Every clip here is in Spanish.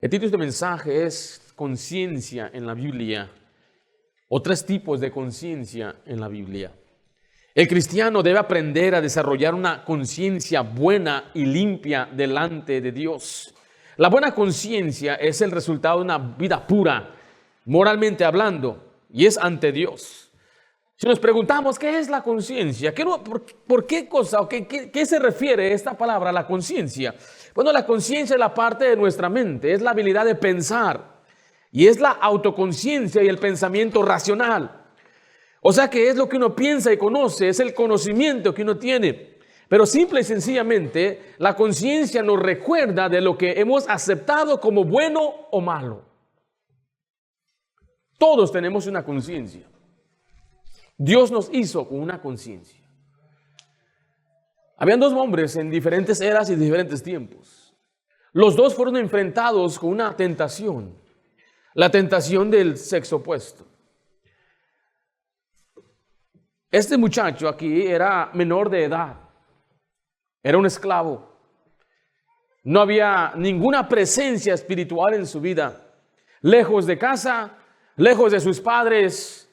El título de este mensaje es conciencia en la Biblia, o tres tipos de conciencia en la Biblia. El cristiano debe aprender a desarrollar una conciencia buena y limpia delante de Dios. La buena conciencia es el resultado de una vida pura, moralmente hablando, y es ante Dios. Si nos preguntamos, ¿qué es la conciencia? ¿Por qué cosa o qué se refiere esta palabra, la conciencia? Bueno, la conciencia es la parte de nuestra mente, es la habilidad de pensar, y es la autoconciencia y el pensamiento racional. O sea que es lo que uno piensa y conoce, es el conocimiento que uno tiene. Pero simple y sencillamente, la conciencia nos recuerda de lo que hemos aceptado como bueno o malo. Todos tenemos una conciencia. Dios nos hizo con una conciencia. Habían dos hombres en diferentes eras y diferentes tiempos. Los dos fueron enfrentados con una tentación, la tentación del sexo opuesto. Este muchacho aquí era menor de edad, era un esclavo. No había ninguna presencia espiritual en su vida. Lejos de casa, lejos de sus padres,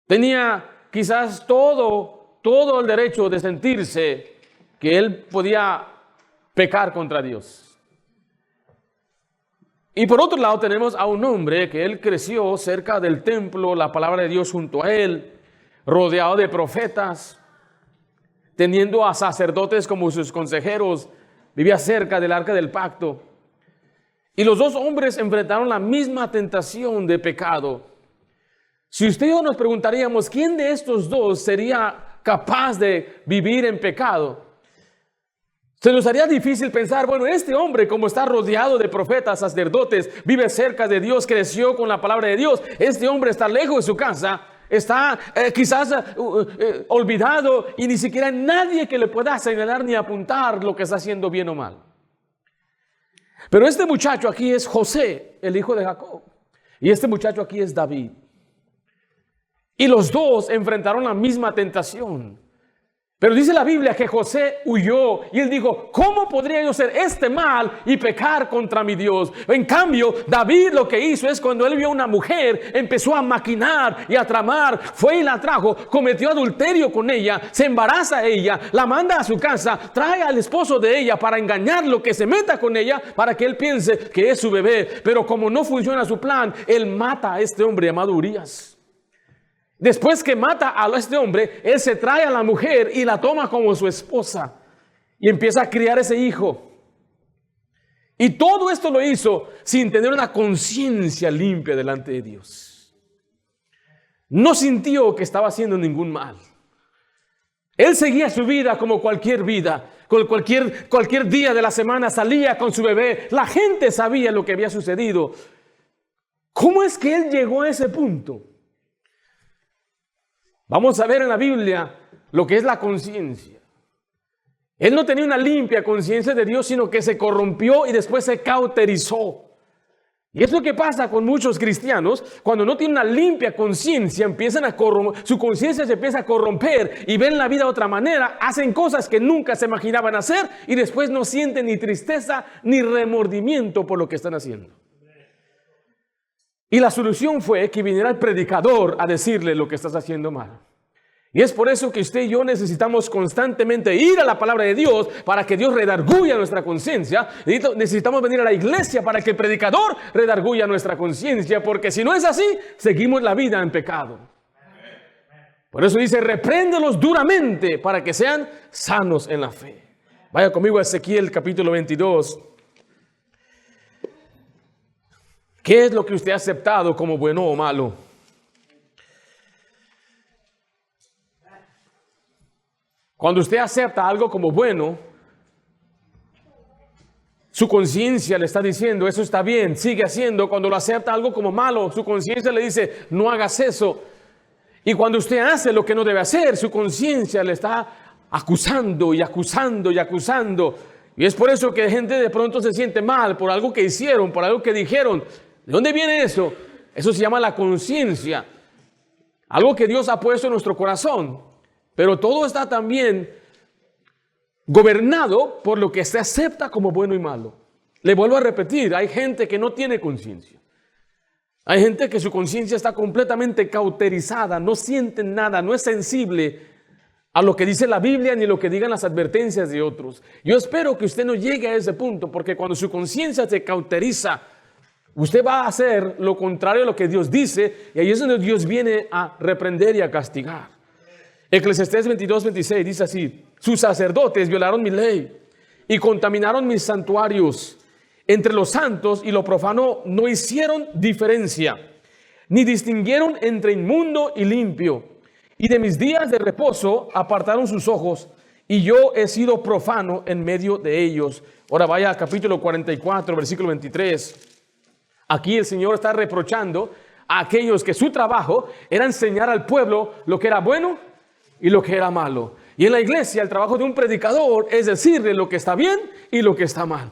tenía quizás todo el derecho de sentirse que él podía pecar contra Dios. Y por otro lado tenemos a un hombre que él creció cerca del templo, la palabra de Dios junto a él, rodeado de profetas, teniendo a sacerdotes como sus consejeros, vivía cerca del arca del pacto. Y los dos hombres enfrentaron la misma tentación de pecado. Si usted y yo nos preguntaríamos, ¿quién de estos dos sería capaz de vivir en pecado? Se nos haría difícil pensar, bueno, este hombre, como está rodeado de profetas, sacerdotes, vive cerca de Dios, creció con la palabra de Dios, este hombre está lejos de su casa, está quizás olvidado y ni siquiera hay nadie que le pueda señalar ni apuntar lo que está haciendo bien o mal. Pero este muchacho aquí es José, el hijo de Jacob, y este muchacho aquí es David. Y los dos enfrentaron la misma tentación. Pero dice la Biblia que José huyó y él dijo, ¿cómo podría yo hacer este mal y pecar contra mi Dios? En cambio, David lo que hizo es cuando él vio a una mujer, empezó a maquinar y a tramar, fue y la trajo, cometió adulterio con ella, se embaraza a ella, la manda a su casa, trae al esposo de ella para engañarlo, que se meta con ella para que él piense que es su bebé. Pero como no funciona su plan, él mata a este hombre llamado Urías. Después que mata a este hombre, él se trae a la mujer y la toma como su esposa y empieza a criar ese hijo. Y todo esto lo hizo sin tener una conciencia limpia delante de Dios. No sintió que estaba haciendo ningún mal. Él seguía su vida como cualquier vida. Cualquier día de la semana salía con su bebé. La gente sabía lo que había sucedido. ¿Cómo es que él llegó a ese punto? Vamos a ver en la Biblia lo que es la conciencia. Él no tenía una limpia conciencia de Dios, sino que se corrompió y después se cauterizó. Y es lo que pasa con muchos cristianos. Cuando no tienen una limpia conciencia, su conciencia se empieza a corromper y ven la vida de otra manera, hacen cosas que nunca se imaginaban hacer y después no sienten ni tristeza ni remordimiento por lo que están haciendo. Y la solución fue que viniera el predicador a decirle lo que estás haciendo mal. Y es por eso que usted y yo necesitamos constantemente ir a la palabra de Dios para que Dios redarguya nuestra conciencia. Necesitamos venir a la iglesia para que el predicador redarguya nuestra conciencia, porque si no es así, seguimos la vida en pecado. Por eso dice, repréndelos duramente para que sean sanos en la fe. Vaya conmigo a Ezequiel capítulo 22. ¿Qué es lo que usted ha aceptado como bueno o malo? Cuando usted acepta algo como bueno, su conciencia le está diciendo, eso está bien, sigue haciendo. Cuando lo acepta algo como malo, su conciencia le dice, no hagas eso. Y cuando usted hace lo que no debe hacer, su conciencia le está acusando y acusando y acusando. Y es por eso que gente de pronto se siente mal por algo que hicieron, por algo que dijeron. ¿De dónde viene eso? Eso se llama la conciencia. Algo que Dios ha puesto en nuestro corazón. Pero todo está también gobernado por lo que se acepta como bueno y malo. Le vuelvo a repetir, hay gente que no tiene conciencia. Hay gente que su conciencia está completamente cauterizada, no siente nada, no es sensible a lo que dice la Biblia ni lo que digan las advertencias de otros. Yo espero que usted no llegue a ese punto, porque cuando su conciencia se cauteriza, usted va a hacer lo contrario a lo que Dios dice, y ahí es donde Dios viene a reprender y a castigar. Eclesiastés 22:26 dice así: sus sacerdotes violaron mi ley y contaminaron mis santuarios. Entre los santos y lo profano no hicieron diferencia, ni distinguieron entre inmundo y limpio. Y de mis días de reposo apartaron sus ojos, y yo he sido profano en medio de ellos. Ahora vaya al capítulo 44, versículo 23. Aquí el Señor está reprochando a aquellos que su trabajo era enseñar al pueblo lo que era bueno y lo que era malo. Y en la iglesia el trabajo de un predicador es decirle lo que está bien y lo que está mal.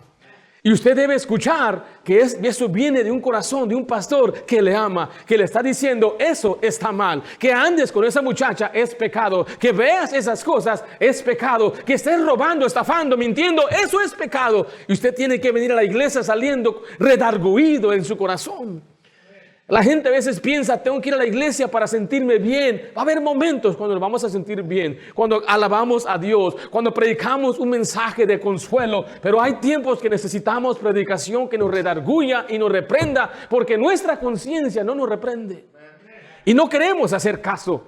Y usted debe escuchar que eso viene de un corazón, de un pastor que le ama, que le está diciendo eso está mal, que andes con esa muchacha es pecado, que veas esas cosas es pecado, que estés robando, estafando, mintiendo, eso es pecado. Y usted tiene que venir a la iglesia saliendo redarguido en su corazón. La gente a veces piensa, tengo que ir a la iglesia para sentirme bien. Va a haber momentos cuando nos vamos a sentir bien, cuando alabamos a Dios, cuando predicamos un mensaje de consuelo. Pero hay tiempos que necesitamos predicación que nos redarguya y nos reprenda, porque nuestra conciencia no nos reprende. Y no queremos hacer caso.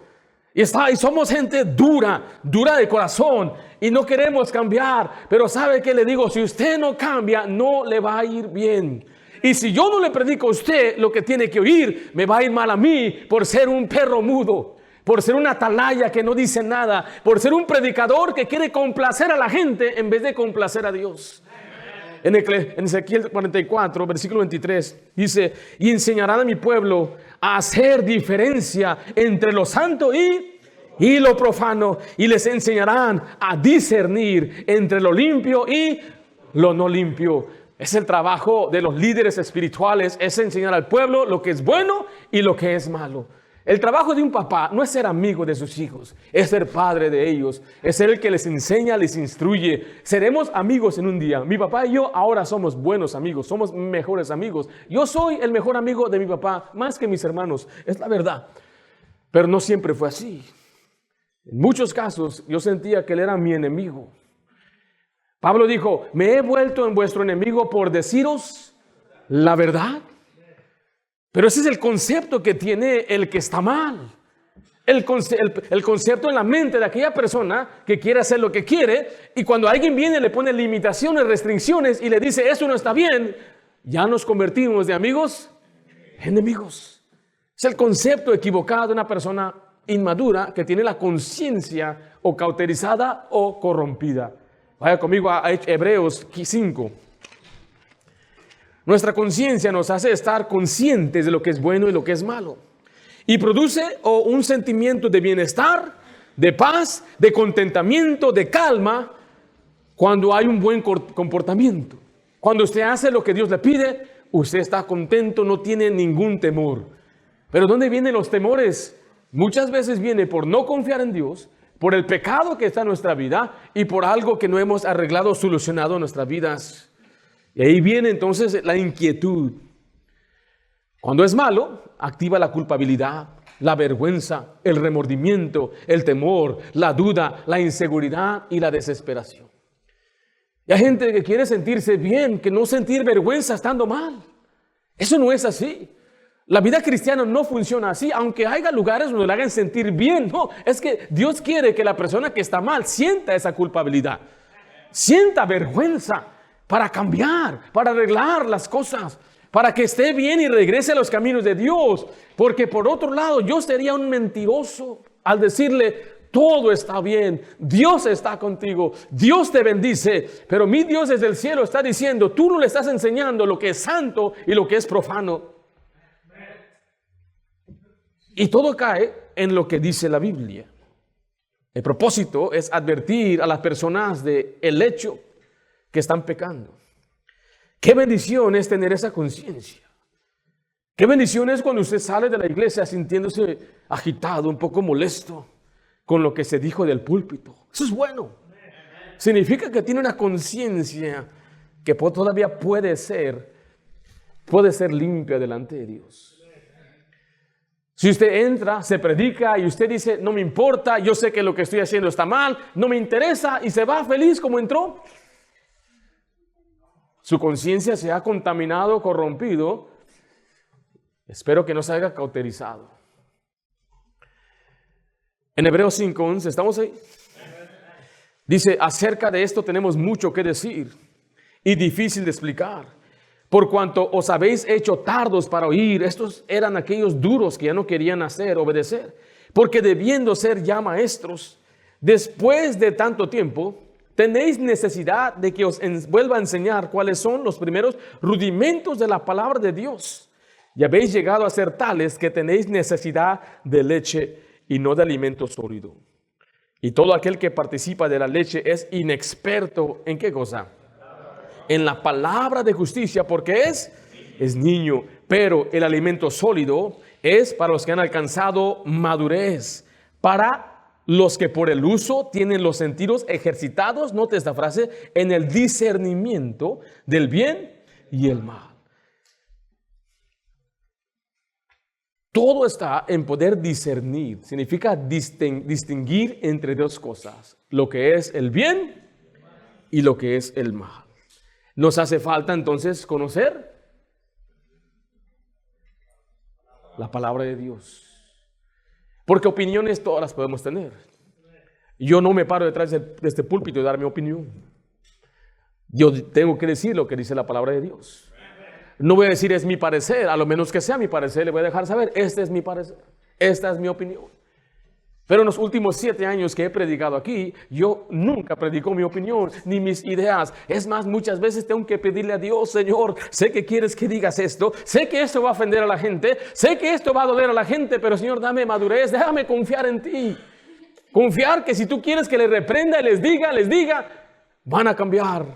Y somos gente dura de corazón, y no queremos cambiar. Pero ¿sabe qué le digo? Si usted no cambia, no le va a ir bien. Y si yo no le predico a usted lo que tiene que oír, me va a ir mal a mí por ser un perro mudo, por ser una atalaya que no dice nada, por ser un predicador que quiere complacer a la gente en vez de complacer a Dios. En Ezequiel 44, versículo 23, dice: y enseñarán a mi pueblo a hacer diferencia entre lo santo y lo profano, y les enseñarán a discernir entre lo limpio y lo no limpio. Es el trabajo de los líderes espirituales, es enseñar al pueblo lo que es bueno y lo que es malo. El trabajo de un papá no es ser amigo de sus hijos, es ser padre de ellos, es ser el que les enseña, les instruye. Seremos amigos en un día. Mi papá y yo ahora somos buenos amigos, somos mejores amigos. Yo soy el mejor amigo de mi papá, más que mis hermanos, es la verdad. Pero no siempre fue así. En muchos casos yo sentía que él era mi enemigo. Pablo dijo: me he vuelto en vuestro enemigo por deciros la verdad. Pero ese es el concepto que tiene el que está mal. El concepto en la mente de aquella persona que quiere hacer lo que quiere, y cuando alguien viene le pone limitaciones, restricciones y le dice eso no está bien, ya nos convertimos de amigos en enemigos. Es el concepto equivocado de una persona inmadura que tiene la conciencia o cauterizada o corrompida. Vaya conmigo a Hebreos 5. Nuestra conciencia nos hace estar conscientes de lo que es bueno y lo que es malo. Y produce un sentimiento de bienestar, de paz, de contentamiento, de calma, cuando hay un buen comportamiento. Cuando usted hace lo que Dios le pide, usted está contento, no tiene ningún temor. Pero ¿dónde vienen los temores? Muchas veces viene por no confiar en Dios, por el pecado que está en nuestra vida y por algo que no hemos arreglado, solucionado en nuestras vidas. Y ahí viene entonces la inquietud. Cuando es malo, activa la culpabilidad, la vergüenza, el remordimiento, el temor, la duda, la inseguridad y la desesperación. Y hay gente que quiere sentirse bien, que no sentir vergüenza estando mal. Eso no es así. La vida cristiana no funciona así, aunque haya lugares donde le hagan sentir bien. No, es que Dios quiere que la persona que está mal sienta esa culpabilidad, sienta vergüenza para cambiar, para arreglar las cosas, para que esté bien y regrese a los caminos de Dios. Porque por otro lado, yo sería un mentiroso al decirle: todo está bien, Dios está contigo, Dios te bendice. Pero mi Dios desde el cielo está diciendo: tú no le estás enseñando lo que es santo y lo que es profano. Y todo cae en lo que dice la Biblia. El propósito es advertir a las personas del hecho que están pecando. Qué bendición es tener esa conciencia. Qué bendición es cuando usted sale de la iglesia sintiéndose agitado, un poco molesto con lo que se dijo del púlpito. Eso es bueno. Significa que tiene una conciencia que todavía puede ser limpia delante de Dios. Si usted entra, se predica y usted dice, no me importa, yo sé que lo que estoy haciendo está mal, no me interesa, y se va feliz como entró, su conciencia se ha contaminado, corrompido. Espero que no se haya cauterizado. En Hebreos 5:11, ¿estamos ahí? Dice, acerca de esto tenemos mucho que decir y difícil de explicar, por cuanto os habéis hecho tardos para oír. Estos eran aquellos duros que ya no querían obedecer, porque debiendo ser ya maestros, después de tanto tiempo, tenéis necesidad de que os vuelva a enseñar cuáles son los primeros rudimentos de la palabra de Dios. Y habéis llegado a ser tales que tenéis necesidad de leche y no de alimento sólido. Y todo aquel que participa de la leche es inexperto ¿en qué cosa? En la palabra de justicia, porque es niño. Pero el alimento sólido es para los que han alcanzado madurez, para los que por el uso tienen los sentidos ejercitados, note esta frase, en el discernimiento del bien y el mal. Todo está en poder discernir. Significa distinguir entre dos cosas, lo que es el bien y lo que es el mal. Nos hace falta entonces conocer la palabra de Dios. Porque opiniones todas las podemos tener. Yo no me paro detrás de este púlpito y dar mi opinión. Yo tengo que decir lo que dice la palabra de Dios. No voy a decir es mi parecer, a lo menos que sea mi parecer, le voy a dejar saber, este es mi parecer, esta es mi opinión. Pero en los últimos 7 años que he predicado aquí, yo nunca predico mi opinión, ni mis ideas. Es más, muchas veces tengo que pedirle a Dios, Señor, sé que quieres que digas esto, sé que esto va a ofender a la gente, sé que esto va a doler a la gente, pero Señor, dame madurez, déjame confiar en ti. Confiar que si tú quieres que les reprenda y les diga, van a cambiar.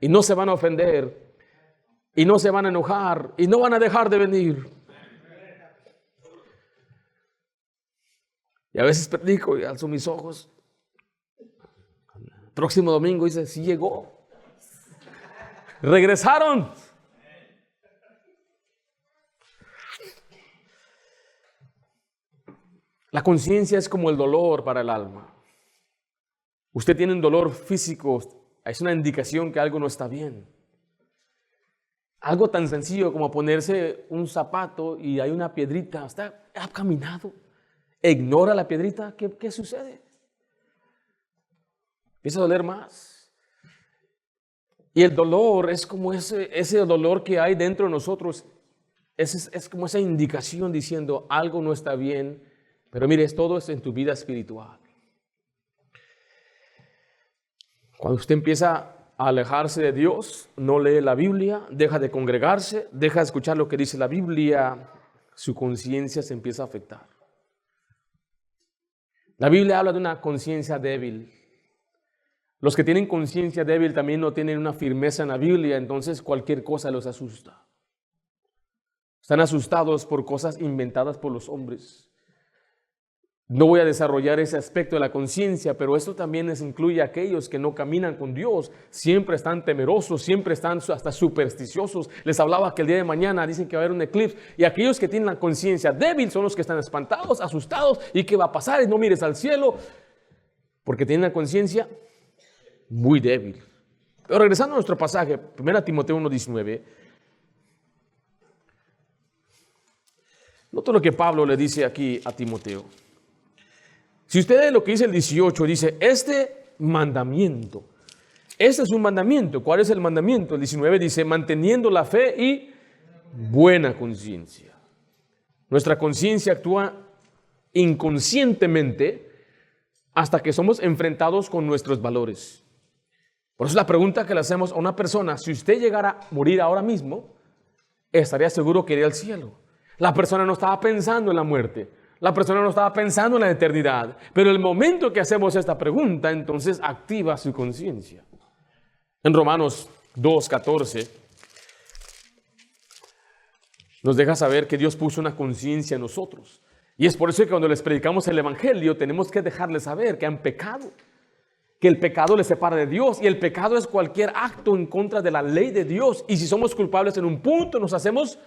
Y no se van a ofender, y no se van a enojar, y no van a dejar de venir. Y a veces predico y alzo mis ojos. Próximo domingo dice, sí llegó. Regresaron. La conciencia es como el dolor para el alma. Usted tiene un dolor físico, es una indicación que algo no está bien. Algo tan sencillo como ponerse un zapato y hay una piedrita. Usted ha caminado. Ignora la piedrita, ¿qué sucede? Empieza a doler más. Y el dolor es como ese dolor que hay dentro de nosotros. Es como esa indicación diciendo algo no está bien. Pero mire, todo es en tu vida espiritual. Cuando usted empieza a alejarse de Dios, no lee la Biblia, deja de congregarse, deja de escuchar lo que dice la Biblia, su conciencia se empieza a afectar. La Biblia habla de una conciencia débil. Los que tienen conciencia débil también no tienen una firmeza en la Biblia, entonces cualquier cosa los asusta. Están asustados por cosas inventadas por los hombres. No voy a desarrollar ese aspecto de la conciencia, pero esto también incluye a aquellos que no caminan con Dios, siempre están temerosos, siempre están hasta supersticiosos. Les hablaba que el día de mañana dicen que va a haber un eclipse, y aquellos que tienen la conciencia débil son los que están espantados, asustados, y qué va a pasar, y no mires al cielo, porque tienen la conciencia muy débil. Pero regresando a nuestro pasaje, 1 Timoteo 1:19, nota lo que Pablo le dice aquí a Timoteo. Si usted ve lo que dice el 18, dice, este mandamiento, este es un mandamiento. ¿Cuál es el mandamiento? El 19 dice, manteniendo la fe y buena conciencia. Nuestra conciencia actúa inconscientemente hasta que somos enfrentados con nuestros valores. Por eso la pregunta que le hacemos a una persona, si usted llegara a morir ahora mismo, ¿estaría seguro que iría al cielo? La persona no estaba pensando en la muerte. La persona no estaba pensando en la eternidad, pero el momento que hacemos esta pregunta, entonces activa su conciencia. En Romanos 2:14 nos deja saber que Dios puso una conciencia en nosotros. Y es por eso que cuando les predicamos el Evangelio tenemos que dejarles saber que han pecado, que el pecado le separa de Dios, y el pecado es cualquier acto en contra de la ley de Dios, y si somos culpables en un punto, nos hacemos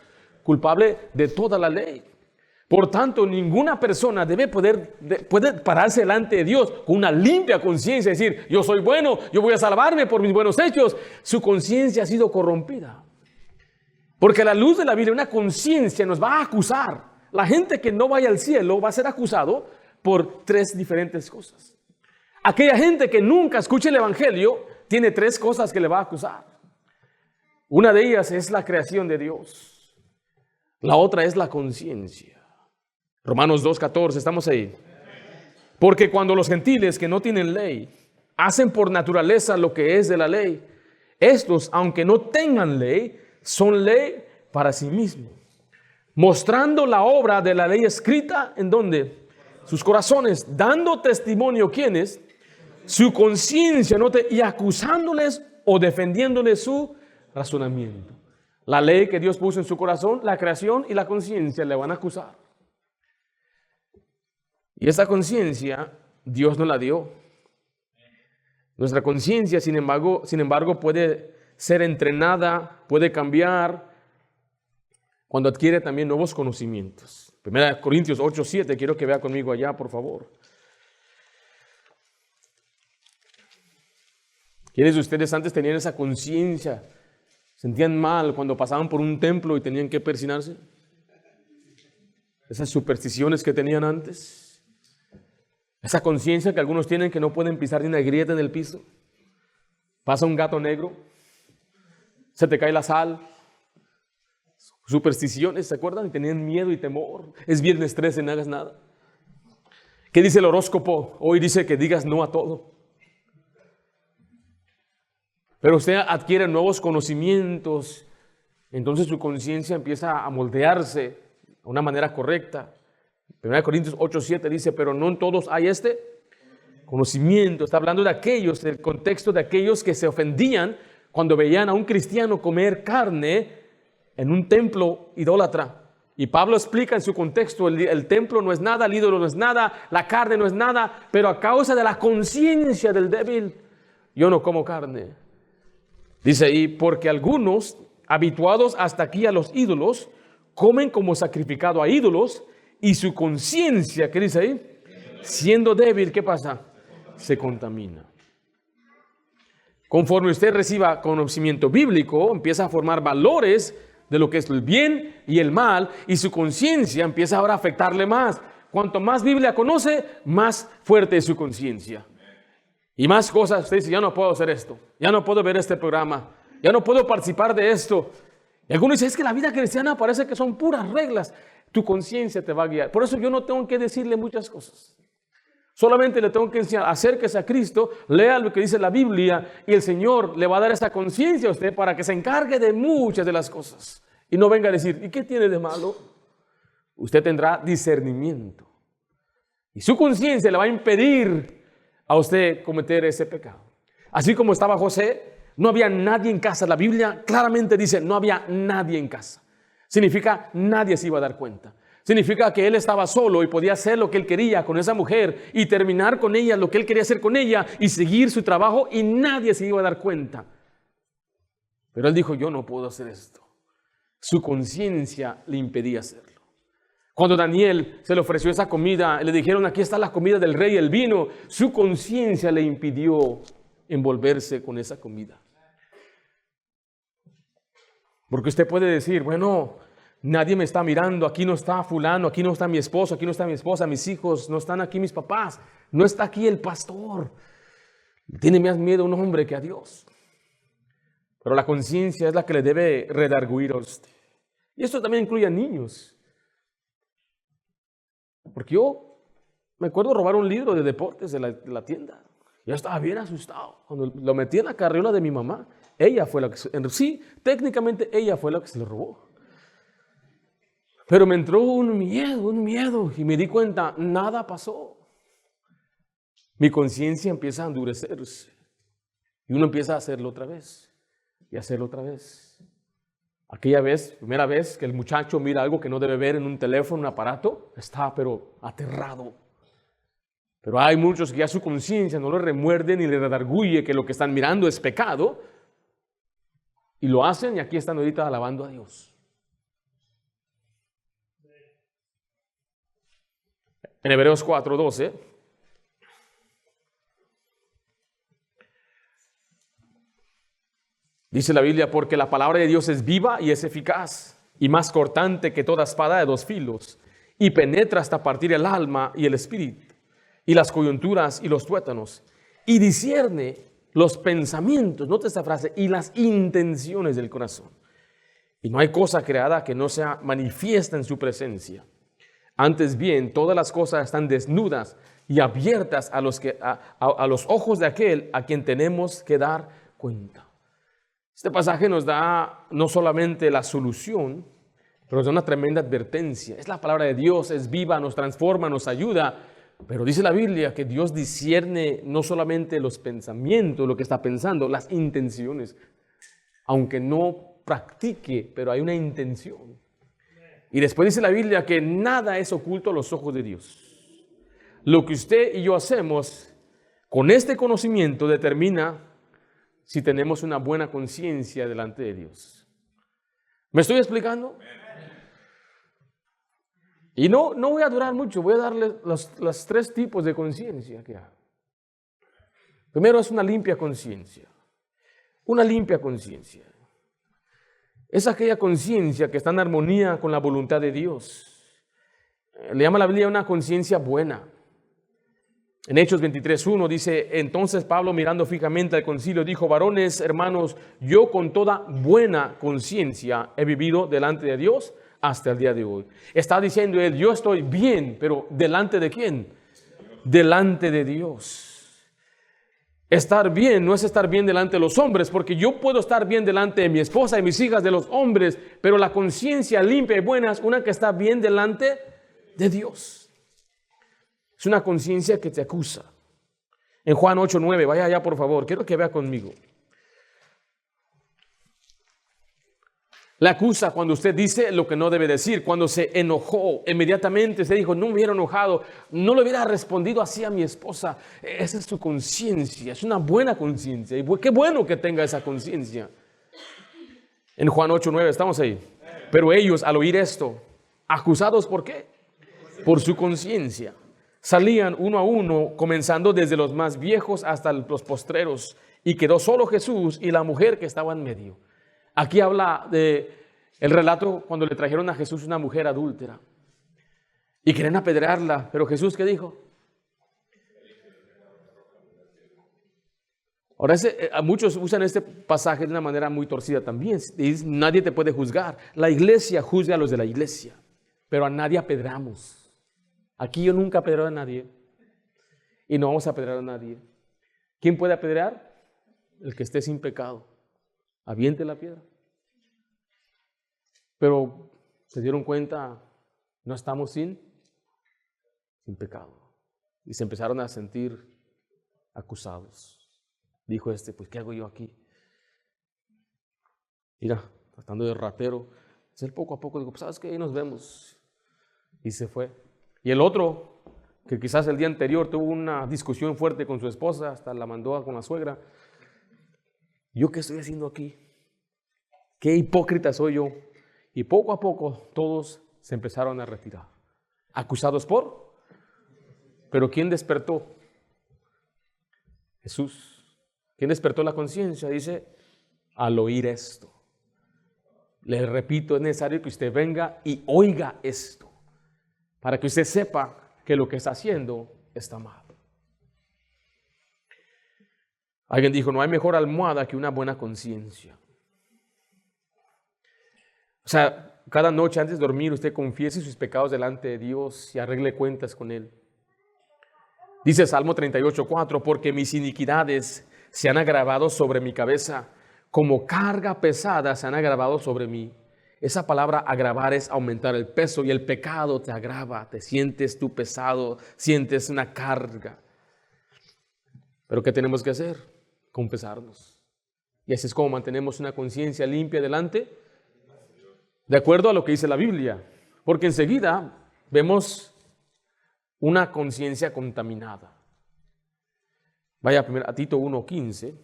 culpables de toda la ley. Por tanto, ninguna persona puede pararse delante de Dios con una limpia conciencia y decir, yo soy bueno, yo voy a salvarme por mis buenos hechos. Su conciencia ha sido corrompida. Porque a la luz de la Biblia, una conciencia nos va a acusar. La gente que no vaya al cielo va a ser acusado por 3 diferentes cosas. Aquella gente que nunca escuche el Evangelio tiene 3 cosas que le va a acusar. Una de ellas es la creación de Dios. La otra es la conciencia. Romanos 2:14, estamos ahí. Porque cuando los gentiles que no tienen ley hacen por naturaleza lo que es de la ley, estos, aunque no tengan ley, son ley para sí mismos, mostrando la obra de la ley escrita en donde sus corazones, dando testimonio, ¿quiénes? Su conciencia, y acusándoles o defendiéndoles su razonamiento. La ley que Dios puso en su corazón, la creación y la conciencia le van a acusar. Y esa conciencia Dios nos la dio. Nuestra conciencia, sin embargo, puede ser entrenada, puede cambiar cuando adquiere también nuevos conocimientos. 1 Corintios 8:7, quiero que vea conmigo allá, por favor. ¿Quiénes de ustedes antes tenían esa conciencia? ¿Sentían mal cuando pasaban por un templo y tenían que persinarse? Esas supersticiones que tenían antes. Esa conciencia que algunos tienen que no pueden pisar ni una grieta en el piso. Pasa un gato negro, se te cae la sal. Supersticiones, ¿se acuerdan? Y tenían miedo y temor. Es viernes 13, no hagas nada. ¿Qué dice el horóscopo? Hoy dice que digas no a todo. Pero usted adquiere nuevos conocimientos, entonces su conciencia empieza a moldearse de una manera correcta. 1 Corintios 8:7 dice, pero no en todos hay este conocimiento. Está hablando de aquellos, del contexto de aquellos que se ofendían cuando veían a un cristiano comer carne en un templo idólatra. Y Pablo explica en su contexto, el templo no es nada, el ídolo no es nada, la carne no es nada, pero a causa de la conciencia del débil, yo no como carne. Dice ahí, porque algunos, habituados hasta aquí a los ídolos, comen como sacrificado a ídolos, y su conciencia, ¿qué dice ahí? Siendo débil, ¿qué pasa? Se contamina. Conforme usted reciba conocimiento bíblico, empieza a formar valores de lo que es el bien y el mal, y su conciencia empieza ahora a afectarle más. Cuanto más Biblia conoce, más fuerte es su conciencia. Y más cosas, usted dice, ya no puedo hacer esto, ya no puedo ver este programa, ya no puedo participar de esto. Y algunos dicen, es que la vida cristiana parece que son puras reglas. Tu conciencia te va a guiar. Por eso yo no tengo que decirle muchas cosas. Solamente le tengo que enseñar, acérquese a Cristo, lea lo que dice la Biblia y el Señor le va a dar esa conciencia a usted para que se encargue de muchas de las cosas. Y no venga a decir, ¿y qué tiene de malo? Usted tendrá discernimiento. Y su conciencia le va a impedir a usted cometer ese pecado. Así como estaba José, no había nadie en casa. La Biblia claramente dice, no había nadie en casa. Significa nadie se iba a dar cuenta. Significa que él estaba solo y podía hacer lo que él quería con esa mujer y terminar con ella lo que él quería hacer con ella y seguir su trabajo y nadie se iba a dar cuenta. Pero él dijo, yo no puedo hacer esto. Su conciencia le impedía hacerlo. Cuando Daniel se le ofreció esa comida, le dijeron, aquí está la comida del rey, el vino. Su conciencia le impidió envolverse con esa comida. Porque usted puede decir, bueno, nadie me está mirando, aquí no está fulano, aquí no está mi esposo, aquí no está mi esposa, mis hijos, no están aquí mis papás, no está aquí el pastor. Tiene más miedo a un hombre que a Dios. Pero la conciencia es la que le debe redarguir a usted. Y esto también incluye a niños. Porque yo me acuerdo robar un libro de deportes de la tienda. Yo estaba bien asustado. Cuando lo metí en la carriola de mi mamá, ella fue la que, sí, técnicamente ella fue la que se lo robó. Pero me entró un miedo, y me di cuenta, nada pasó. Mi conciencia empieza a endurecerse, y uno empieza a hacerlo otra vez, y hacerlo otra vez. Aquella vez, primera vez que el muchacho mira algo que no debe ver en un teléfono, un aparato, está pero aterrado. Pero hay muchos que ya su conciencia no les remuerde ni les redarguye que lo que están mirando es pecado. Y lo hacen y aquí están ahorita alabando a Dios. En Hebreos 4:12. Dice la Biblia, porque la palabra de Dios es viva y es eficaz y más cortante que toda espada de 2 filos y penetra hasta partir el alma y el espíritu y las coyunturas y los tuétanos y discierne los pensamientos, nota esta frase, y las intenciones del corazón. Y no hay cosa creada que no sea manifiesta en su presencia. Antes bien, todas las cosas están desnudas y abiertas a los ojos de aquel a quien tenemos que dar cuenta. Este pasaje nos da no solamente la solución, pero nos da una tremenda advertencia. Es la palabra de Dios, es viva, nos transforma, nos ayuda. Pero dice la Biblia que Dios discierne no solamente los pensamientos, lo que está pensando, las intenciones. Aunque no practique, pero hay una intención. Y después dice la Biblia que nada es oculto a los ojos de Dios. Lo que usted y yo hacemos con este conocimiento determina si tenemos una buena conciencia delante de Dios. ¿Me estoy explicando? Y no voy a durar mucho, voy a darle los 3 tipos de conciencia que hay. Primero es una limpia conciencia. Una limpia conciencia. Es aquella conciencia que está en armonía con la voluntad de Dios. Le llama la Biblia una conciencia buena. En Hechos 23:1 dice, entonces Pablo mirando fijamente al concilio dijo, varones, hermanos, yo con toda buena conciencia he vivido delante de Dios hasta el día de hoy. Está diciendo él, yo estoy bien, pero ¿delante de quién? Delante de Dios. Estar bien no es estar bien delante de los hombres, porque yo puedo estar bien delante de mi esposa y mis hijas, de los hombres, pero la conciencia limpia y buena es una que está bien delante de Dios. Es una conciencia que te acusa. En Juan 8:9, vaya allá por favor, quiero que vea conmigo. Le acusa cuando usted dice lo que no debe decir, cuando se enojó, inmediatamente se dijo, no me hubiera enojado, no le hubiera respondido así a mi esposa. Esa es su conciencia, es una buena conciencia. Y qué bueno que tenga esa conciencia. En Juan 8:9, estamos ahí. Pero ellos, al oír esto, acusados ¿por qué? Por su conciencia. Salían uno a uno, comenzando desde los más viejos hasta los postreros, y quedó solo Jesús y la mujer que estaba en medio. Aquí habla de el relato cuando le trajeron a Jesús una mujer adúltera y querían apedrearla, pero Jesús ¿qué dijo? Ahora muchos usan este pasaje de una manera muy torcida también. Dicen, nadie te puede juzgar. La iglesia juzga a los de la iglesia, pero a nadie apedreamos. Aquí yo nunca apedreo a nadie y no vamos a apedrear a nadie. ¿Quién puede apedrear? El que esté sin pecado. Aviente la piedra. Pero se dieron cuenta, no estamos sin pecado. Y se empezaron a sentir acusados. Dijo pues ¿qué hago yo aquí? Mira, tratando de ratero. Él poco a poco dijo, pues ¿sabes qué? Ahí nos vemos. Y se fue. Y el otro, que quizás el día anterior tuvo una discusión fuerte con su esposa, hasta la mandó con la suegra. ¿Yo qué estoy haciendo aquí? ¿Qué hipócrita soy yo? Y poco a poco todos se empezaron a retirar. ¿Acusados por? ¿Pero quién despertó? Jesús. ¿Quién despertó la conciencia? Dice, al oír esto. Le repito, es necesario que usted venga y oiga esto, para que usted sepa que lo que está haciendo está mal. Alguien dijo, no hay mejor almohada que una buena conciencia. O sea, cada noche antes de dormir usted confiese sus pecados delante de Dios y arregle cuentas con Él. Dice Salmo 38:4, porque mis iniquidades se han agravado sobre mi cabeza, como carga pesada se han agravado sobre mí. Esa palabra agravar es aumentar el peso y el pecado te agrava, te sientes tú pesado, sientes una carga. Pero ¿qué tenemos que hacer? Confesarnos. Y así es como mantenemos una conciencia limpia delante, de acuerdo a lo que dice la Biblia. Porque enseguida vemos una conciencia contaminada. Vaya primero a Tito 1:15.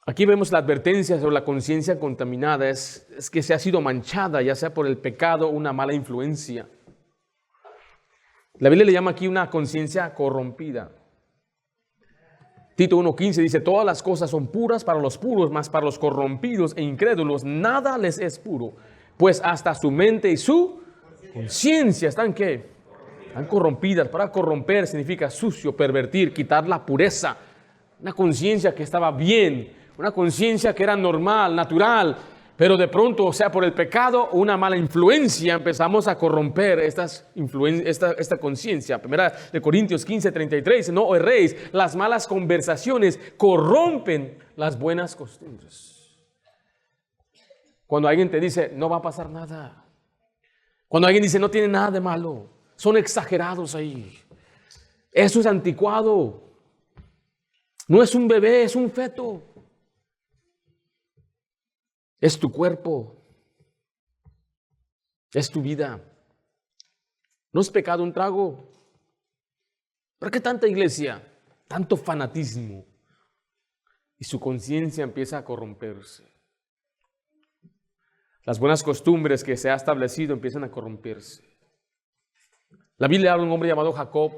Aquí vemos la advertencia sobre la conciencia contaminada. Es que se ha sido manchada, ya sea por el pecado o una mala influencia. La Biblia le llama aquí una conciencia corrompida. Tito 1:15 dice, todas las cosas son puras para los puros, mas para los corrompidos e incrédulos nada les es puro, pues hasta su mente y su conciencia están ¿qué? Están corrompidas. Para corromper significa sucio, pervertir, quitar la pureza. Una conciencia que estaba bien, una conciencia que era normal, natural, pero de pronto, o sea, por el pecado o una mala influencia, empezamos a corromper esta conciencia. Primera de Corintios 15:33, no erréis, las malas conversaciones corrompen las buenas costumbres. Cuando alguien te dice, no va a pasar nada. Cuando alguien dice, no tiene nada de malo. Son exagerados ahí. Eso es anticuado. No es un bebé, es un feto. Es tu cuerpo. Es tu vida. No es pecado un trago. ¿Por qué tanta iglesia? Tanto fanatismo. Y su conciencia empieza a corromperse. Las buenas costumbres que se ha establecido empiezan a corromperse. La Biblia habla de un hombre llamado Jacob.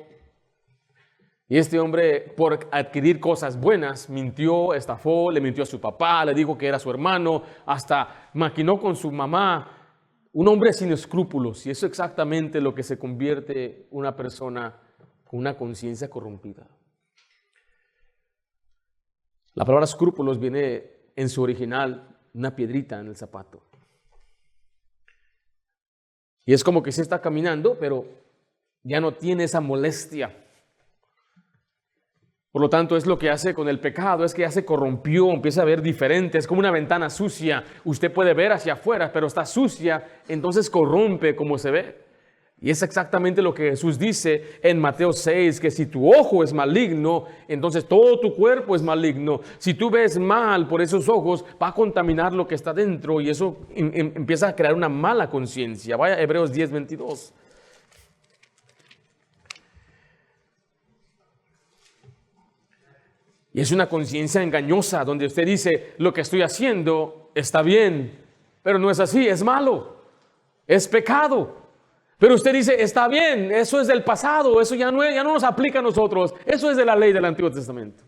Y este hombre, por adquirir cosas buenas, mintió, estafó, le mintió a su papá, le dijo que era su hermano, hasta maquinó con su mamá. Un hombre sin escrúpulos. Y eso es exactamente lo que se convierte una persona con una conciencia corrompida. La palabra escrúpulos viene en su original, una piedrita en el zapato. Y es como que se está caminando, pero ya no tiene esa molestia. Por lo tanto, es lo que hace con el pecado, es que ya se corrompió, empieza a ver diferente, es como una ventana sucia. Usted puede ver hacia afuera, pero está sucia, entonces corrompe como se ve. Y es exactamente lo que Jesús dice en Mateo 6, que si tu ojo es maligno, entonces todo tu cuerpo es maligno. Si tú ves mal por esos ojos, va a contaminar lo que está dentro y eso empieza a crear una mala conciencia. Vaya a Hebreos 10:22. Y es una conciencia engañosa donde usted dice, lo que estoy haciendo está bien, pero no es así, es malo, es pecado. Pero usted dice, está bien, eso es del pasado, eso ya no nos aplica a nosotros, eso es de la ley del Antiguo Testamento.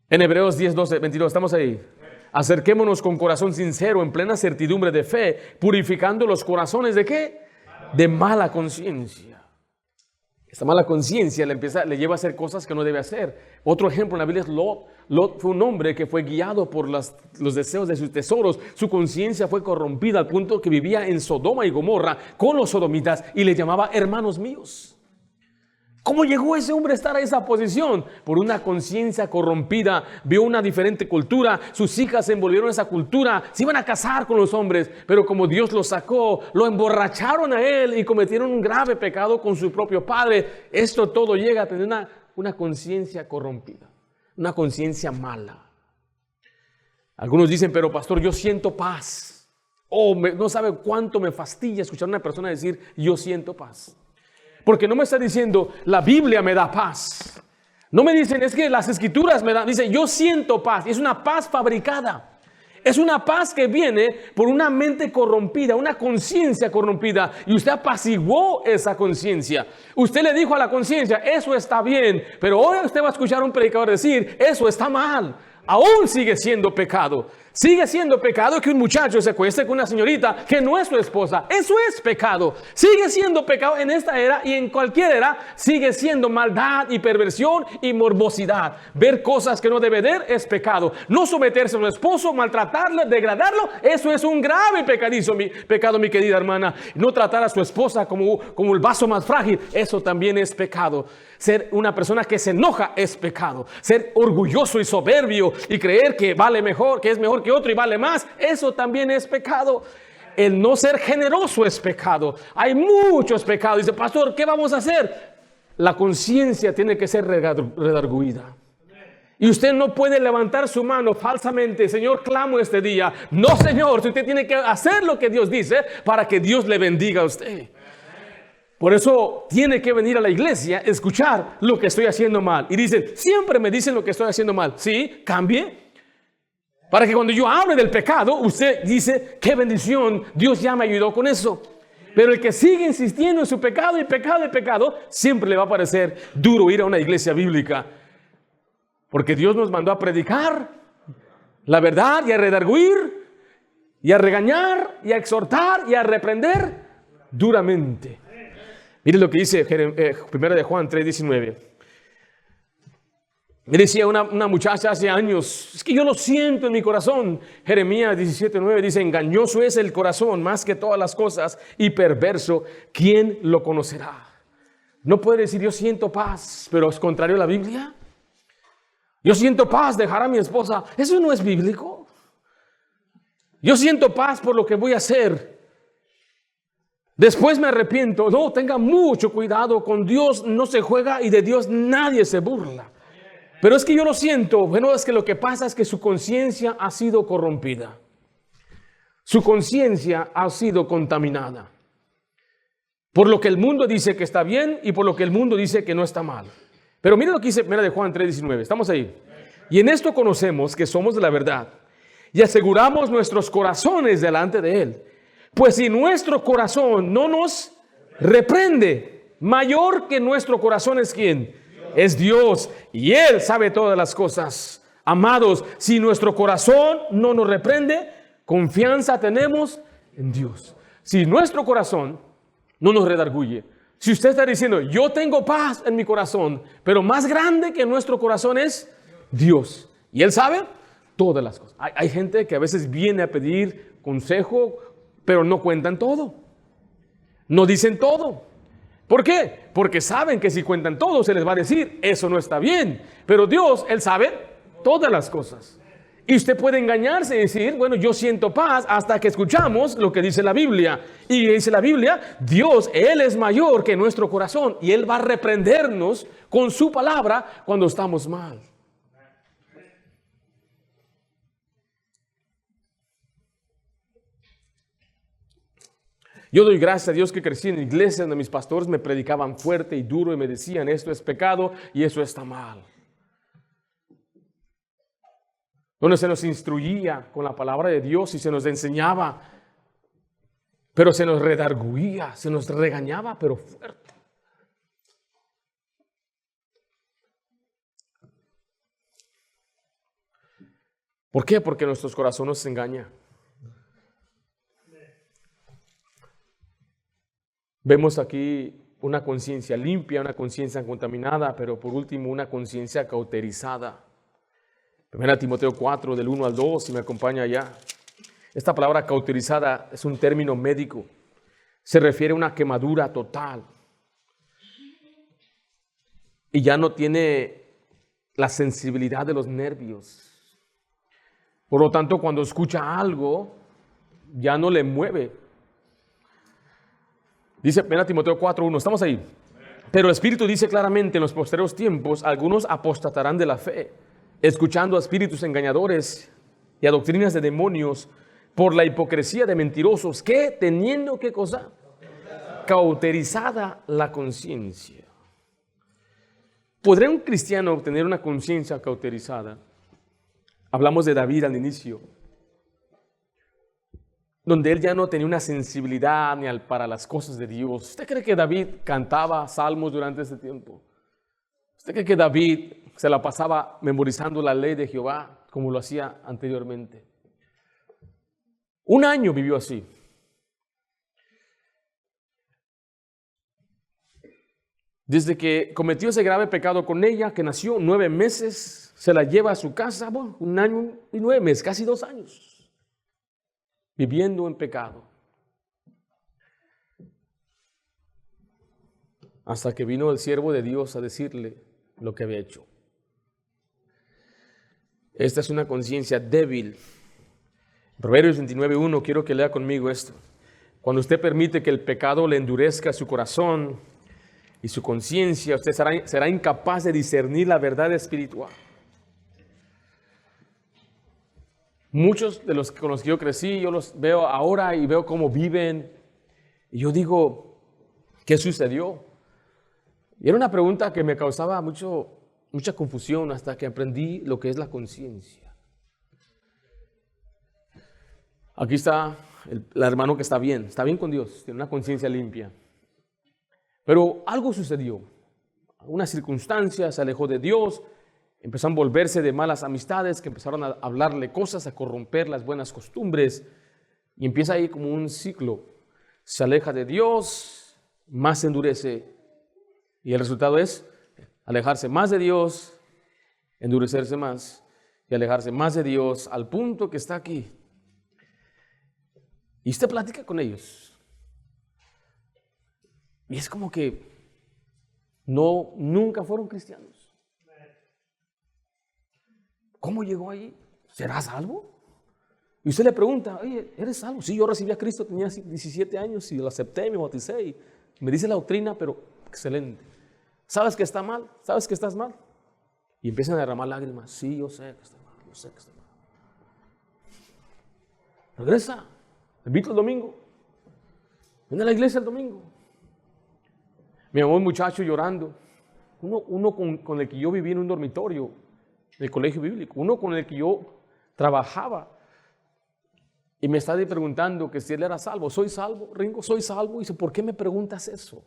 En Hebreos 10:22, estamos ahí. Acerquémonos con corazón sincero, en plena certidumbre de fe, purificando los corazones ¿de qué? De mala conciencia. Esta mala conciencia le lleva a hacer cosas que no debe hacer. Otro ejemplo en la Biblia es Lot. Lot fue un hombre que fue guiado por los deseos de sus tesoros. Su conciencia fue corrompida al punto que vivía en Sodoma y Gomorra con los sodomitas y les llamaba hermanos míos. ¿Cómo llegó ese hombre a estar a esa posición? Por una conciencia corrompida, vio una diferente cultura, sus hijas se envolvieron en esa cultura, se iban a casar con los hombres, pero como Dios los sacó, lo emborracharon a él y cometieron un grave pecado con su propio padre. Esto todo llega a tener una conciencia corrompida, una conciencia mala. Algunos dicen, pero pastor, yo siento paz. No sabe cuánto me fastidia escuchar a una persona decir, yo siento paz. Porque no me está diciendo, la Biblia me da paz. No me dicen, es que las escrituras me dan. Dice, yo siento paz. Y es una paz fabricada. Es una paz que viene por una mente corrompida, una conciencia corrompida. Y usted apaciguó esa conciencia. Usted le dijo a la conciencia, eso está bien. Pero hoy usted va a escuchar a un predicador decir, eso está mal. Aún sigue siendo pecado. Sigue siendo pecado que un muchacho se acueste con una señorita que no es su esposa. Eso es pecado. Sigue siendo pecado en esta era y en cualquier era. Sigue siendo maldad y perversión y morbosidad. Ver cosas que no debe ver es pecado. No someterse a su esposo, maltratarlo, degradarlo. Eso es un grave pecado, mi querida hermana. No tratar a su esposa como el vaso más frágil. Eso también es pecado. Ser una persona que se enoja es pecado. Ser orgulloso y soberbio y creer que vale mejor, que es mejor que otro y vale más, eso también es pecado. El no ser generoso es pecado. Hay muchos pecados. Dice, pastor, ¿qué vamos a hacer? La conciencia tiene que ser redarguida. Y usted no puede levantar su mano falsamente, Señor, clamo este día. No, Señor, usted tiene que hacer lo que Dios dice para que Dios le bendiga a usted. Por eso tiene que venir a la iglesia, escuchar lo que estoy haciendo mal. Y dicen, siempre me dicen lo que estoy haciendo mal. Sí, cambie. Para que cuando yo hable del pecado, usted dice, qué bendición, Dios ya me ayudó con eso. Pero el que sigue insistiendo en su pecado y pecado y pecado, siempre le va a parecer duro ir a una iglesia bíblica. Porque Dios nos mandó a predicar la verdad y a redarguir y a regañar y a exhortar y a reprender duramente. Mire lo que dice 1 de Juan 3:19. Me decía una muchacha hace años, es que yo lo siento en mi corazón. Jeremías 17:9 dice, engañoso es el corazón más que todas las cosas y perverso, ¿quién lo conocerá? No puede decir yo siento paz, pero es contrario a la Biblia. Yo siento paz, dejar a mi esposa, eso no es bíblico. Yo siento paz por lo que voy a hacer. Después me arrepiento. No, tenga mucho cuidado, con Dios no se juega y de Dios nadie se burla. Pero es que yo lo siento. Bueno, es que lo que pasa es que su conciencia ha sido corrompida. Su conciencia ha sido contaminada. Por lo que el mundo dice que está bien y por lo que el mundo dice que no está mal. Pero mire lo que dice 1 de Juan 3:19. Estamos ahí. Y en esto conocemos que somos de la verdad y aseguramos nuestros corazones delante de Él. Pues si nuestro corazón no nos reprende, mayor que nuestro corazón es ¿quién? Es Dios, y Él sabe todas las cosas. Amados, si nuestro corazón no nos reprende, confianza tenemos en Dios. Si nuestro corazón no nos redarguye, si usted está diciendo, yo tengo paz en mi corazón, pero más grande que nuestro corazón es Dios, y Él sabe todas las cosas. Hay gente que a veces viene a pedir consejo, pero no cuentan todo, no dicen todo. ¿Por qué? Porque saben que si cuentan todo se les va a decir, eso no está bien. Pero Dios, Él sabe todas las cosas. Y usted puede engañarse y decir, bueno, yo siento paz hasta que escuchamos lo que dice la Biblia. Y dice la Biblia, Dios, Él es mayor que nuestro corazón y Él va a reprendernos con su palabra cuando estamos mal. Yo doy gracias a Dios que crecí en la iglesia donde mis pastores me predicaban fuerte y duro y me decían esto es pecado y eso está mal. Donde se nos instruía con la palabra de Dios y se nos enseñaba, pero se nos redarguía, se nos regañaba, pero fuerte. ¿Por qué? Porque nuestros corazones se engañan. Vemos aquí una conciencia limpia, una conciencia contaminada, pero por último una conciencia cauterizada. 1 Timoteo 4, del 1 al 2, si me acompaña allá. Esta palabra cauterizada es un término médico. Se refiere a una quemadura total. Y ya no tiene la sensibilidad de los nervios. Por lo tanto, cuando escucha algo, ya no le mueve. Dice 1 Timoteo 4:1, estamos ahí. Pero el Espíritu dice claramente, en los posteriores tiempos, algunos apostatarán de la fe, escuchando a espíritus engañadores y a doctrinas de demonios, por la hipocresía de mentirosos, que teniendo, ¿qué cosa? Cauterizada la conciencia. ¿Podrá un cristiano obtener una conciencia cauterizada? Hablamos de David al inicio, donde él ya no tenía una sensibilidad para las cosas de Dios. ¿Usted cree que David cantaba salmos durante ese tiempo? ¿Usted cree que David se la pasaba memorizando la ley de Jehová como lo hacía anteriormente? Un año vivió así. Desde que cometió ese grave pecado con ella, que nació 9 meses, se la lleva a su casa, bueno, 1 año y 9 meses, casi 2 años. Viviendo en pecado. Hasta que vino el siervo de Dios a decirle lo que había hecho. Esta es una conciencia débil. Proverbios 29:1, quiero que lea conmigo esto. Cuando usted permite que el pecado le endurezca su corazón y su conciencia, usted será incapaz de discernir la verdad espiritual. Muchos de los con los que yo crecí, yo los veo ahora y veo cómo viven. Y yo digo, ¿Qué sucedió? Y era una pregunta que me causaba mucha confusión hasta que aprendí lo que es la conciencia. Aquí está el hermano que está bien con Dios, tiene una conciencia limpia. Pero algo sucedió, una circunstancia, se alejó de Dios, empezó a envolverse de malas amistades que empezaron a hablarle cosas, a corromper las buenas costumbres y empieza ahí como un ciclo. Se aleja de Dios, más se endurece y el resultado es alejarse más de Dios, endurecerse más y alejarse más de Dios al punto que está aquí. Y usted platica con ellos y es como que nunca fueron cristianos. ¿Cómo llegó ahí? ¿Será salvo? Y usted le pregunta, oye, ¿eres salvo? Sí, yo recibí a Cristo, tenía 17 años y lo acepté, me bauticé y me dice la doctrina, pero excelente. ¿Sabes que está mal? ¿Sabes que estás mal? Y empiezan a derramar lágrimas. Sí, yo sé que está mal, yo sé que está mal. Regresa, invito el domingo. Ven a la iglesia el domingo. Me llamó un muchacho llorando. Uno con el que yo viví en un dormitorio del colegio bíblico. Uno con el que yo trabajaba. Y me está preguntando que si él era salvo. ¿Soy salvo, Ringo? ¿Soy salvo? Y dice, ¿por qué me preguntas eso?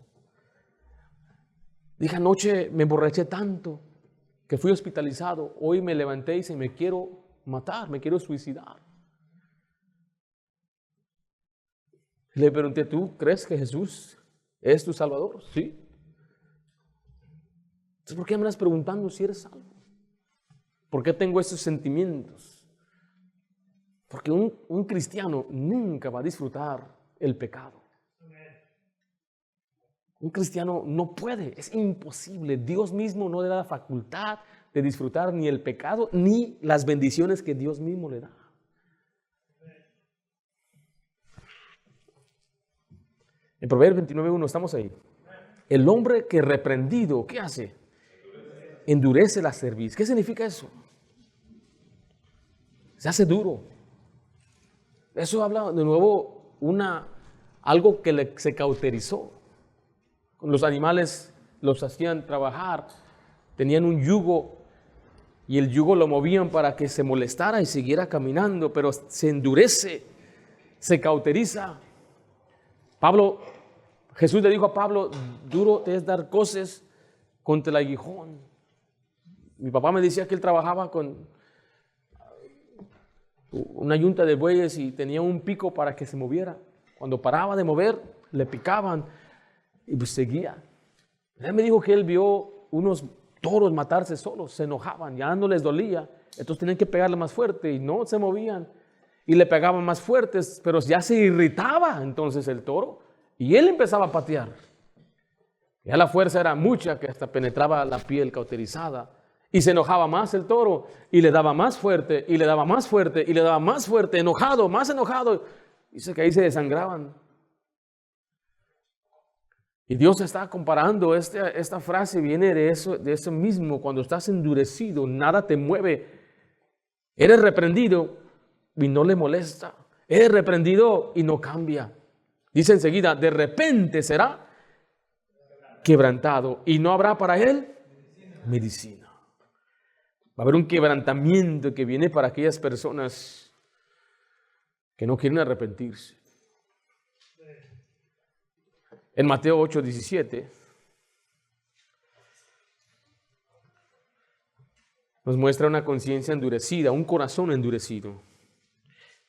Dije, anoche me emborraché tanto que fui hospitalizado. Hoy me levanté y dice, me quiero matar, me quiero suicidar. Le pregunté, ¿tú crees que Jesús es tu Salvador? Sí. Entonces, ¿por qué me estás preguntando si eres salvo? ¿Por qué tengo esos sentimientos? Porque un cristiano nunca va a disfrutar el pecado. Un cristiano no puede, es imposible. Dios mismo no le da la facultad de disfrutar ni el pecado ni las bendiciones que Dios mismo le da. En Proverbios 29:1 estamos ahí. El hombre que reprendido, ¿qué hace? Endurece la cerviz. ¿Qué significa eso? Se hace duro. Eso habla de nuevo algo que se cauterizó. Los animales los hacían trabajar, tenían un yugo y el yugo lo movían para que se molestara y siguiera caminando, pero se endurece, se cauteriza. Jesús le dijo a Pablo, duro te es dar coces contra el aguijón. Mi papá me decía que él trabajaba con una yunta de bueyes y tenía un pico para que se moviera. Cuando paraba de mover, le picaban y pues seguía. Él me dijo que él vio unos toros matarse solos, se enojaban, ya no les dolía, entonces tenían que pegarle más fuerte y no se movían. Y le pegaban más fuertes, pero ya se irritaba entonces el toro y él empezaba a patear. Ya la fuerza era mucha que hasta penetraba la piel cauterizada. Y se enojaba más el toro y le daba más fuerte y le daba más fuerte y le daba más fuerte, enojado, más enojado. Dice que ahí se desangraban. Y Dios está comparando, esta frase viene de eso mismo. Cuando estás endurecido, nada te mueve. Eres reprendido y no le molesta. Eres reprendido y no cambia. Dice enseguida, de repente será quebrantado y no habrá para él medicina. Va a haber un quebrantamiento que viene para aquellas personas que no quieren arrepentirse. En Mateo 8:17 nos muestra una conciencia endurecida, un corazón endurecido.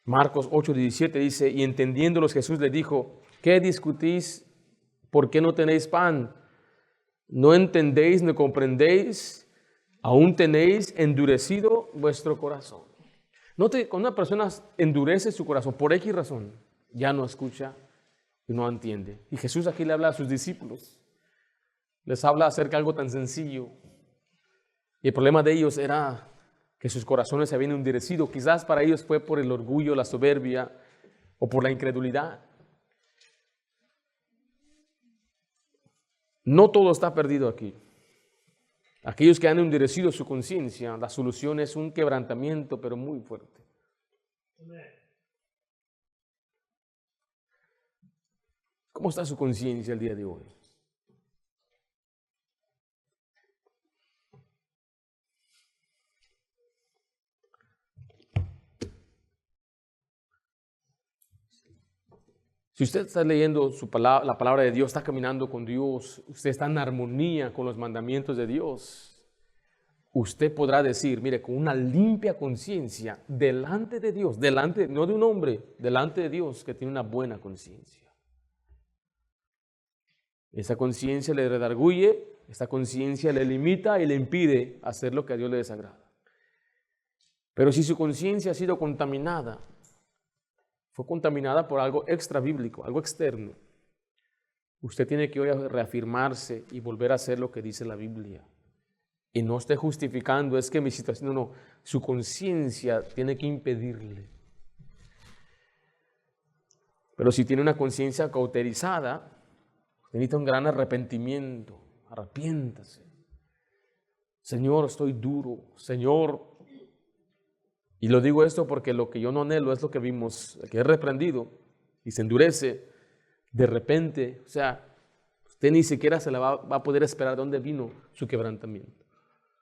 Marcos 8:17 dice, y entendiéndolos Jesús les dijo, ¿qué discutís? ¿Por qué no tenéis pan? ¿No entendéis, no comprendéis? ¿Aún tenéis endurecido vuestro corazón? Note, cuando una persona endurece su corazón por X razón, ya no escucha y no entiende. Y Jesús aquí le habla a sus discípulos. Les habla acerca de algo tan sencillo. Y el problema de ellos era que sus corazones se habían endurecido. Quizás para ellos fue por el orgullo, la soberbia o por la incredulidad. No todo está perdido aquí. Aquellos que han endurecido su conciencia, la solución es un quebrantamiento, pero muy fuerte. ¿Cómo está su conciencia el día de hoy? Si usted está leyendo la palabra de Dios, está caminando con Dios, usted está en armonía con los mandamientos de Dios, usted podrá decir, mire, con una limpia conciencia, delante de Dios, delante, no de un hombre, delante de Dios que tiene una buena conciencia. Esa conciencia le redarguye, esta conciencia le limita y le impide hacer lo que a Dios le desagrada. Pero si su conciencia ha sido contaminada, fue contaminada por algo extra bíblico, algo externo, usted tiene que hoy reafirmarse y volver a hacer lo que dice la Biblia. Y no esté justificando, es que mi situación, no, su conciencia tiene que impedirle. Pero si tiene una conciencia cauterizada, necesita un gran arrepentimiento, arrepiéntase. Señor, estoy duro, Señor. Y lo digo esto porque lo que yo no anhelo es lo que vimos, que es reprendido y se endurece de repente. O sea, usted ni siquiera se la va a poder esperar de dónde vino su quebrantamiento.